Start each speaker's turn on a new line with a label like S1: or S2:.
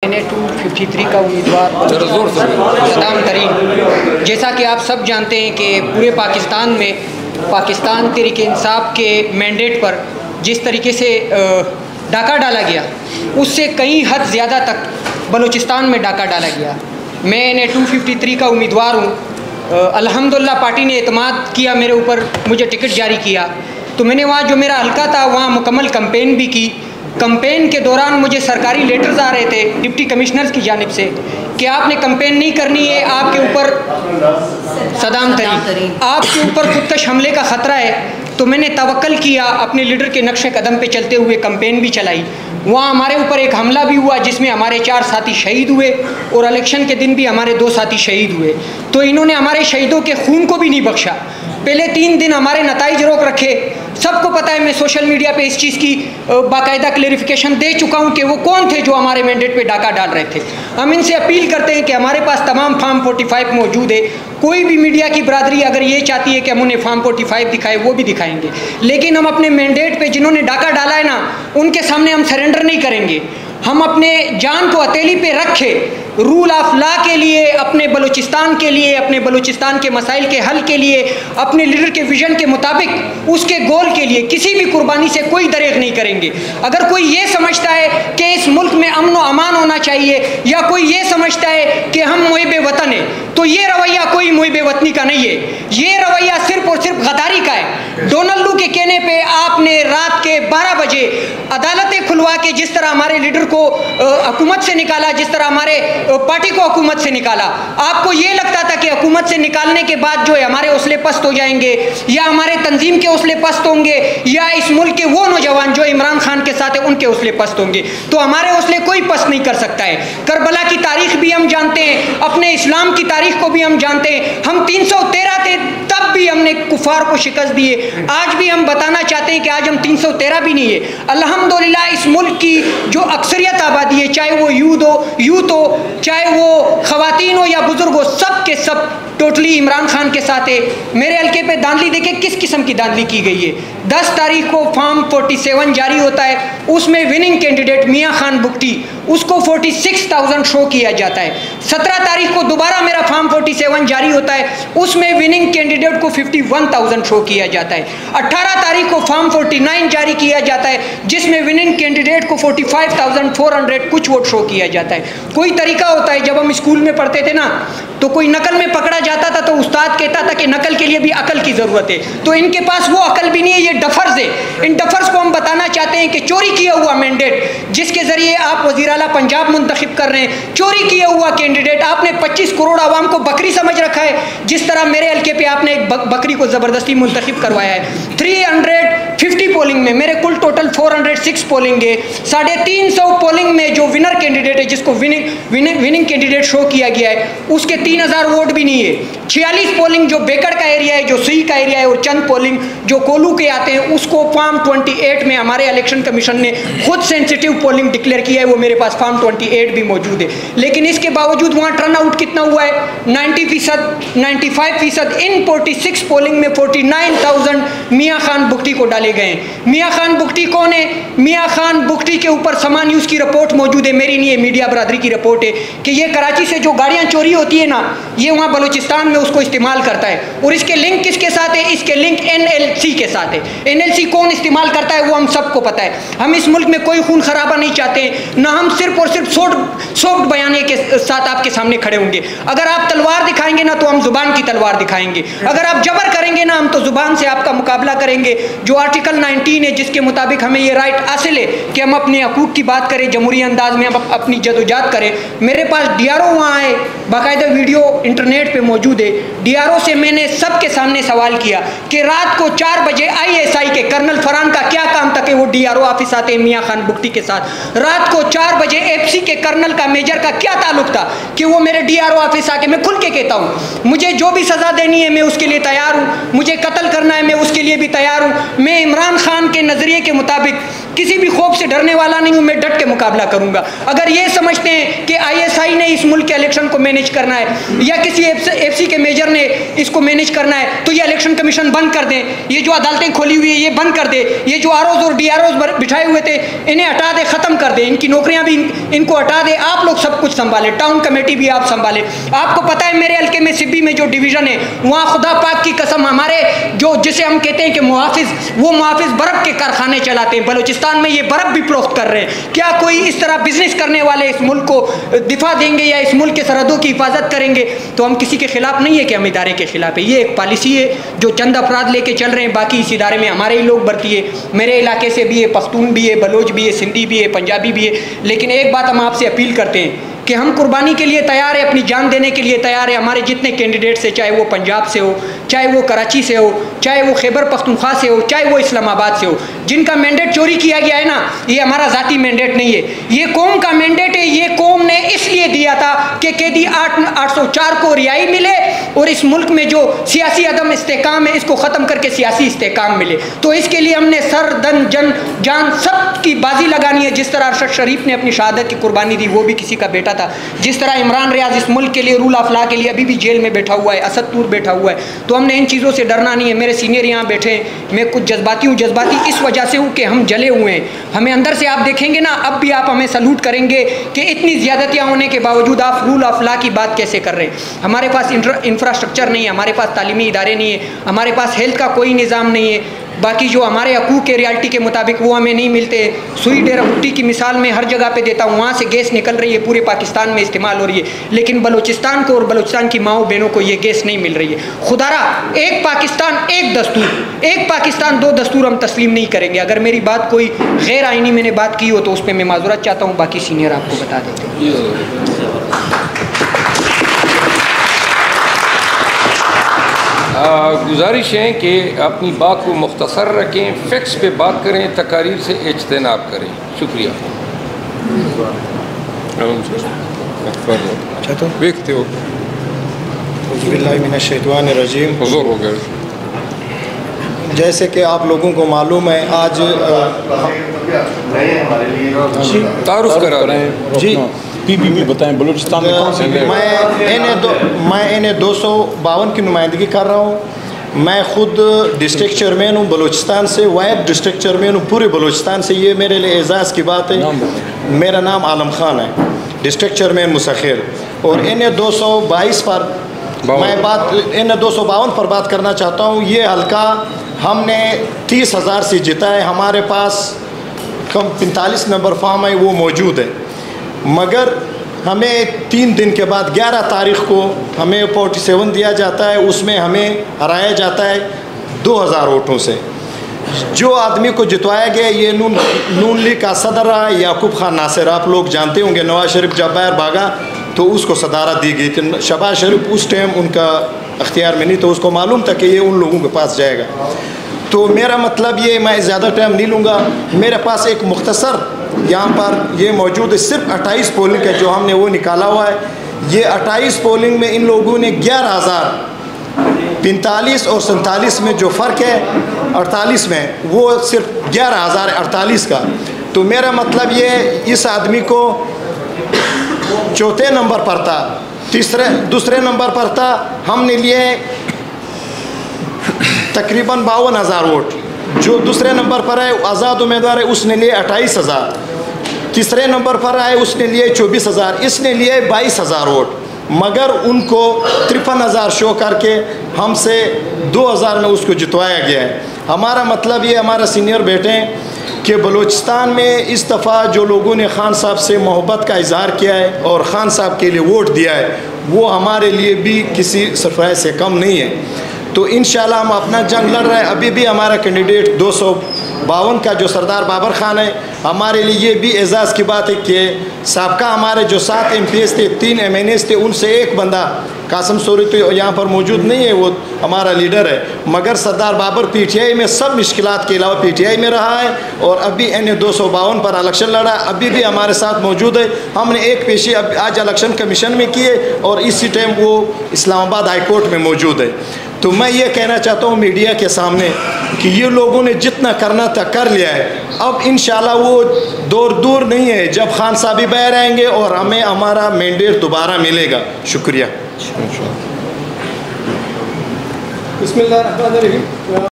S1: मैंने 253 का उम्मीदवार सदाम तरीन। जैसा कि आप सब जानते हैं कि पूरे पाकिस्तान में पाकिस्तान तहरीक इंसाफ के मैंडेट पर जिस तरीके से डाका डाला गया, उससे कई हद ज़्यादा तक बलूचिस्तान में डाका डाला गया। मैंने 253 का उम्मीदवार हूँ। अल्हम्दुलिल्लाह पार्टी ने एतमाद किया मेरे ऊपर, मुझे टिकट जारी किया, तो मैंने वहाँ जो मेरा हल्का था वहाँ मुकम्मल कैंपेन भी की। कैंपेन के दौरान मुझे सरकारी लेटर्स आ रहे थे डिप्टी कमिश्नर्स की जानिब से कि आपने कैंपेन नहीं करनी है, आपके ऊपर सदाम तरीन, आपके ऊपर खुदकश हमले का ख़तरा है। तो मैंने तवक्कल किया, अपने लीडर के नक्शे कदम पे चलते हुए कैंपेन भी चलाई। वहाँ हमारे ऊपर एक हमला भी हुआ जिसमें हमारे 4 साथी शहीद हुए और इलेक्शन के दिन भी हमारे 2 साथी शहीद हुए। तो इन्होंने हमारे शहीदों के खून को भी नहीं बख्शा। पहले 3 दिन हमारे नताइज रोक रखे। सबको पता है, मैं सोशल मीडिया पे इस चीज़ की बाकायदा क्लेरिफिकेशन दे चुका हूँ कि वो कौन थे जो हमारे मैंडेट पे डाका डाल रहे थे। हम इनसे अपील करते हैं कि हमारे पास तमाम फार्म 45 मौजूद है। कोई भी मीडिया की बरादरी अगर ये चाहती है कि हम उन्हें फार्म 45 दिखाए, वो भी दिखाएंगे, लेकिन हम अपने मैंडेट पे जिन्होंने डाका डाला है ना, उनके सामने हम सरेंडर नहीं करेंगे। हम अपने जान को हथेली पे रखे रूल ऑफ लॉ के लिए, अपने बलूचिस्तान के लिए, अपने बलूचिस्तान के मसाइल के हल के लिए, अपने लीडर के विजन के मुताबिक उसके गोल के लिए किसी भी कुर्बानी से कोई दरेग नहीं करेंगे। अगर कोई ये समझता है कि इस मुल्क में अमन व अमान होना चाहिए, या कोई ये समझता है कि हम मुहिब वतन है, तो ये रवैया कोई मुहिब वतनी का नहीं है। ये रवैया सिर्फ और सिर्फ गद्दारी का है। डोनाल्ड लू के कहने पे आपने रात के 12 बजे अदालतें खुलवा के जिस तरह हमारे लीडर को हुकूमत से निकाला, जिस तरह हमारे पार्टी को हुकूमत से निकाला, आपको ये लगता था कि हुकूमत से निकालने के बाद जो है हमारे हौसले पस्त हो जाएंगे, या हमारे तंजीम के हौसले पस्त होंगे, या इस मुल्क के वो नौजवान जो इमरान खान के साथ है उनके हौसले पस्त होंगे। तो हमारे हौसले कोई पस्त नहीं कर सकता है। करबला की तारीख भी हम जानते हैं, अपने इस्लाम की तारीख को भी हम जानते हैं। हम 313 थे, तब भी हमने कुफार को शिकस्त दिए। आज भी हम बताना चाहते हैं कि आज हम 313 भी नहीं है। अल्हम्दुलिल्लाह इस मुल्क की जो अक्सरियत आबादी है, चाहे वो यूथ हो, चाहे वो खवातीन हो या बुजुर्ग हो, सब के सब टोटली इमरान खान के साथ है। मेरे हल्के पे दांधली देखे किस किस्म की दांधली की गई है। 10 तारीख को फॉर्म 47 जारी होता है, उसमें विनिंग कैंडिडेट मियां खान बुगटी, उसको 46,000 शो किया जाता है। 17 तारीख को दोबारा मेरा फॉर्म 47 जारी होता है, उसमें विनिंग कैंडिडेट को 51,000 शो किया जाता है। 18 तारीख को फॉर्म 49 जारी किया जाता है, जिसमें विनिंग कैंडिडेट को 45,400 कुछ वोट शो किया जाता है। कोई तरीका होता है, जब हम स्कूल में पढ़ते थे ना, तो कोई नकल में पकड़ा जाता था तो उस्ताद कहता था कि नकल के लिए भी अकल की ज़रूरत है। तो इनके पास वो अकल भी नहीं है, ये डफर्स है। इन डफर्स को हम बताना चाहते हैं कि चोरी किया हुआ मैंडेट जिसके ज़रिए आप वज़ीर आला पंजाब मुंतखब कर रहे हैं, चोरी किया हुआ कैंडिडेट, आपने 25 करोड़ आवाम को बकरी समझ रखा है, जिस तरह मेरे हल्के पे आपने एक बकरी को ज़बरदस्ती मुंतखब करवाया है। 350 पोलिंग में मेरे कुल टोटल 406 पोलिंग है। 350 पोलिंग में जो विनर कैंडिडेट है, जिसको विनिंग कैंडिडेट शो किया गया है, उसके 3000 वोट भी नहीं है। 46 पोलिंग जो बेकड़ का एरिया है, जो सुई का एरिया है, और चंद पोलिंग जो कोलू के आते हैं, उसको फॉर्म 28 में हमारे इलेक्शन कमीशन ने खुद सेंसिटिव पोलिंग डिक्लेयर किया है। वो मेरे पास फॉर्म 28 भी मौजूद है, लेकिन इसके बावजूद वहाँ टर्न आउट कितना हुआ है? 90%, 95%। इन 46 पोलिंग में 49,000 मियाँ खान बुगटी को डाले गए हैं। मियाँ खान बुगटी कौन है? मियाँ खान बुगटी के ऊपर समा न्यूज़ की रिपोर्ट मौजूद है, मेरी नहीं है, मीडिया बरादरी की रिपोर्ट है, कि ये कराची से जो गाड़ियाँ चोरी होती है ना, ये वहाँ बलूचिस्तान में उसको इस्तेमाल करता है। और इसके लिंक किसके साथ है? इसके लिंक NLC के साथ है। NLC कौन इस्तेमाल करता है वो हम सबको पता है। हम इस मुल्क में कोई खून खराबा नहीं चाहते हैं, ना हम सिर्फ और सिर्फ सॉफ्ट बयाने के साथ आपके सामने खड़े होंगे। अगर आप तलवार दिखाएंगे ना, तो हम जुबान की तलवार दिखाएंगे। अगर आप जबर करेंगे ना, हम तो जुबान से आपका मुकाबला करेंगे। जो आर्टिकल 19 है, जिसके मुताबिक हमें ये राइट हासिल है कि हम अपने हकूक़ की बात करें, जमहूरी अंदाज में हम अपनी जदोजहद करें। मेरे पास DRO वहाँ आए, बाकायदा वीडियो इंटरनेट पे मौजूद है। DRO से मैंने सबके सामने सवाल किया कि रात को 4 बजे ISI के कर्नल फरहान का क्या काम था कि वो DRO ऑफिस आते हैं मियाँ खान बुगटी के साथ। रात को 4 बजे FC के कर्नल का, मेजर का क्या ताल्लुक था कि वो मेरे DRO ऑफिस आके, मैं खुल के कहता हूँ, मुझे जो भी सज़ा देनी है मैं उसके लिए तैयार हूँ, मुझे कत्ल करना है मैं उसके लिए भी तैयार हूँ। मैं इमरान खान के नज़रिए के मुताबिक किसी भी खौफ से डरने वाला नहीं हूँ, मैं डट के मुकाबला करूँगा। अगर ये समझते हैं कि ISI ने इस मुल्क के इलेक्शन को मैनेज करना है या किसी FC के मेजर ने इसको मैनेज करना है, तो ये इलेक्शन कमीशन बंद कर दें, ये जो अदालतें खोली हुई है ये बंद कर दे, ये जो ROs और DROs बिठाए हुए थे इन्हें हटा दे, ख़त्म कर दे, इनकी नौकरियाँ भी इनको हटा दे, आप लोग सब कुछ संभालें, टाउन कमेटी भी आप संभालें। आपको पता है मेरे हल्के में सिब्बी में जो डिवीज़न है वहाँ खुदा पाक की कसम हमारे जो जिसे हम कहते हैं कि मुहाफिज, वो मुहाफिज बर्फ़ के कारखाने चलाते हैं। बलूचिस्तान में ये बर्फ़ भी फरोख्त कर रहे हैं। क्या कोई इस तरह बिजनेस करने वाले इस मुल्क को दिफा देंगे या इस मुल्क के सरहदों की हिफाजत करेंगे? तो हम किसी के खिलाफ नहीं है कि हम इदारे के खिलाफ है, ये एक पॉलिसी है जो चंद अफराद लेके चल रहे हैं, बाकी इस इदारे में हमारे ही लोग भर्ती है, मेरे इलाके से भी है, पख्तून भी है, बलोच भी है, सिंधी भी है, पंजाबी भी है। लेकिन एक बात हम आपसे अपील करते हैं कि हम कुर्बानी के लिए तैयार है, अपनी जान देने के लिए तैयार है। हमारे जितने कैंडिडेट्स हैं, चाहे वो पंजाब से हो, चाहे वो कराची से हो, चाहे वो खैबर पख्तूनख्वा से हो, चाहे वो इस्लामाबाद से हो, जिनका मैंडेट चोरी किया गया है ना, ये हमारा ज़ाती मैंडेट नहीं है, ये कौम का मैंडेट है। ये कौम ने इसलिए दिया था कि कैदी 804 को रिहाई मिले और इस मुल्क में जो सियासी अदम इस्तेकाम है इसको ख़त्म करके सियासी इस्तेकाम मिले। तो इसके लिए हमने सर दन जन जान सब की बाजी लगानी है। जिस तरह अरशद शरीफ ने अपनी शहादत की कुर्बानी दी, वो भी किसी का बेटा था। जिस तरह इमरान रियाज इस मुल्क के लिए, रूल ऑफ लॉ के लिए अभी भी जेल में बैठा हुआ है, असद नूर बैठा हुआ है। तो हमने इन चीज़ों से डरना नहीं है। मेरे सीनियर यहाँ बैठे हैं, मैं कुछ जज्बाती हूँ। जज्बाती इस वजह से हूँ कि हम जले हुए हैं। हमें अंदर से आप देखेंगे ना, अब भी आप हमें सल्यूट करेंगे कि इतनी ज़्यादतियाँ होने के बावजूद आप रूल ऑफ लॉ की बात कैसे कर रहे हैं। हमारे पास इंफ्रास्ट्रक्चर नहीं है, हमारे पास तालीमी इदारे नहीं है, हमारे पास हेल्थ का कोई निज़ाम नहीं है। बाकी जो हमारे हकूक़ के रियलिटी के मुताबिक वो हमें नहीं मिलते। सुई डेरा भुट्टी की मिसाल मैं हर जगह पे देता हूँ, वहाँ से गैस निकल रही है, पूरे पाकिस्तान में इस्तेमाल हो रही है, लेकिन बलूचिस्तान को और बलूचिस्तान की माओ बहनों को ये गैस नहीं मिल रही है। खुदारा, एक पाकिस्तान एक दस्तूर, एक पाकिस्तान दो दस्तूर हम तस्लीम नहीं करेंगे। अगर मेरी बात कोई गैर आइनी मैंने बात की हो तो उस पर मैं माजूरत चाहता हूँ, बाकी सीनियर आपको बता देते हैं।
S2: गुजारिश है कि अपनी बात को मुख्तसर रखें, फैक्ट्स पे बात करें, तकारीर से इज्तनाब करें। शुक्रिया। देखते हो
S3: बिस्मिल्लाहिर्रहमानिर्रहीम।
S2: हुज़ूर हो गए।
S3: जैसे कि आप लोगों को मालूम है, आज
S2: तारुफ करा रहे हैं
S3: जी
S4: PPP बताएं बलूचिस्तान में कौन से?
S3: मैं इन्हें 252 की नुमाइंदगी कर रहा हूँ। मैं ख़ुद डिस्ट्रिक्ट चेयरमैन हूँ बलूचिस्तान से, वाहिद डिस्ट्रिक्ट चेयरमैन हूँ पूरे बलूचिस्तान से। ये मेरे लिए एज़ाज़ की बात है। मेरा नाम आलम खान है, डिस्ट्रिक्ट चेयरमैन मुसखिर। और इन्हें 222 पर मैं बात, इन्हें 252 पर बात करना चाहता हूँ। ये हल्का हमने 30,000 से जीता है। हमारे पास कम 45 नंबर फॉर्म है, वो मौजूद है। मगर हमें 3 दिन के बाद 11 तारीख़ को हमें 47 दिया जाता है, उसमें हमें हराया जाता है 2000 वोटों से। जो आदमी को जितवाया गया ये नून लीग का सदर रहा है, याकूब खान नासिर। आप लोग जानते होंगे, नवाज शरीफ जब बाहर भागा तो उसको सदारत दी गई थी। शहबाज शरीफ उस टाइम उनका अख्तियार में नहीं, तो उसको मालूम था कि ये उन लोगों के पास जाएगा। तो मेरा मतलब ये, मैं ज़्यादा टाइम नहीं लूँगा। मेरे पास एक मुख्तसर यहाँ पर ये मौजूद है, सिर्फ 28 पोलिंग है जो हमने वो निकाला हुआ है। ये 28 पोलिंग में इन लोगों ने 11,045 और 47 में जो फ़र्क है 48 में, वो सिर्फ 11,048 का। तो मेरा मतलब ये, इस आदमी को चौथे नंबर पर था, दूसरे नंबर पर था। हमने लिए तकरीबन 52,000 वोट। जो दूसरे नंबर पर है आज़ाद उम्मीदवार है, उसने लिए 28,000। तीसरे नंबर पर आए, उसने लिए 24,000। इसने लिए 22,000 वोट। मगर उनको 53,000 शो करके हमसे 2,000 में उसको जितवाया गया है। हमारा मतलब ये, हमारा सीनियर बैठे हैं कि बलूचिस्तान में इस दफ़ा जो लोगों ने खान साहब से मोहब्बत का इजहार किया है और खान साहब के लिए वोट दिया है, वो हमारे लिए भी किसी सरफराज से कम नहीं है। तो इंशाल्लाह हम अपना जंग लड़ रहे हैं। अभी भी हमारा कैंडिडेट 252 का जो सरदार बाबर खान है, हमारे लिए ये भी एज़ाज़ की बात है कि साबका हमारे जो 7 MPs थे, 3 MNAs थे, उनसे एक बंदा कासिम सोरी तो यहाँ पर मौजूद नहीं है, वो हमारा लीडर है। मगर सरदार बाबर PTI में सब मुश्किलात के अलावा PTI में रहा है और अभी इन्हें 252 पर इलेक्शन लड़ा, अभी भी हमारे साथ मौजूद है। हमने एक पेशी आज इलेक्शन कमीशन में किए और इसी टाइम वो इस्लामाबाद हाई कोर्ट में मौजूद है। तो मैं ये कहना चाहता हूँ मीडिया के सामने कि ये लोगों ने जितना करना था कर लिया है। अब इंशाल्लाह वो दौर दूर नहीं है जब खान साहब बाहर आएंगे और हमें हमारा मैंडेट दोबारा मिलेगा। शुक्रिया।
S5: बिस्मिल्लाहिर्रहमानिर्रहीम।